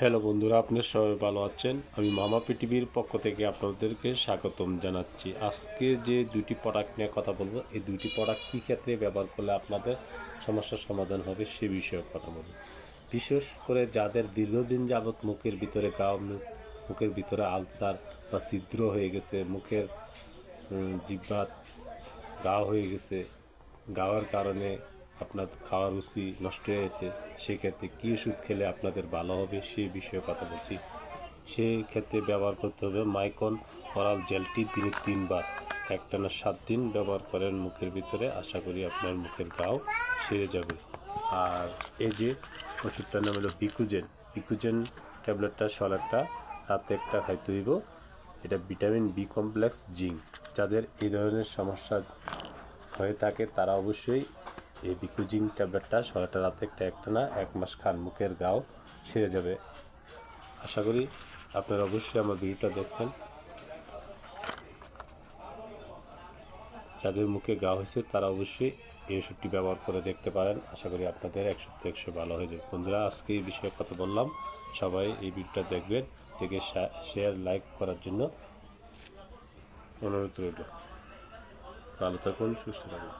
Hello বন্ধুরা, আপনার সবাই ভালো আছেন? আমি মামা পৃথিবীর পক্ষ থেকে আপনাদেরকে স্বাগতম জানাচ্ছি। আজকে যে দুটি প্রোডাক্ট নিয়ে কথা বলবো, এই দুটি প্রোডাক্ট কী ক্ষেত্রে ব্যবহার করলে আপনাদের সমস্যার সমাধান হবে সে বিষয়ে কথা বলবো। বিশেষ করে যাদের দীর্ঘদিন যাবৎ মুখের ভিতরে মুখের ভিতরে আলসার বা ছিদ্র হয়ে গেছে, মুখের জিহ্বা ঘা হয়ে গেছে, গাওয়ার কারণে আপনার খাওয়ার রুচি নষ্ট হয়ে গেছে, সেক্ষেত্রে কী ওষুধ খেলে আপনাদের ভালো হবে সেই বিষয়ে কথা বলছি। সেই ক্ষেত্রে ব্যবহার করতে হবে মাইকন অরাল জেলটি দিনে 3 বার একটানা 7 দিন ব্যবহার করেন মুখের ভিতরে, আশা করি আপনার মুখের ঘাও সেরে যাবে। আর এই যে ওষুধটার নাম হলো বিকুজেন ট্যাবলেটটা সলারটা রাতে একটা খাইতে হইব। এটা ভিটামিন বি কমপ্লেক্স জিঙ্ক। যাদের এই ধরনের সমস্যা হয়ে থাকে তারা অবশ্যই এই বিকুজিং ট্যাবলেটটা সলাটা রাতে একটানা 1 মাস খান, মুখের ঘাও সেরে যাবে। আশা করি আপনারা অবশ্যই আমার ভিডিওটা দেখছেন। যাদের মুখে ঘা হয়েছে তারা অবশ্যই এই ওষুধটি ব্যবহার করে দেখতে পারেন। আশা করি আপনাদের 100% ভালো হয়ে যাবে। বন্ধুরা, আজকে এই বিষয়ে কথা বললাম। সবাই এই ভিডিওটা দেখবেন, দেখে শেয়ার লাইক করার জন্য অনুরোধ রইল। ভালো থাকুন, সুস্থ থাকুন।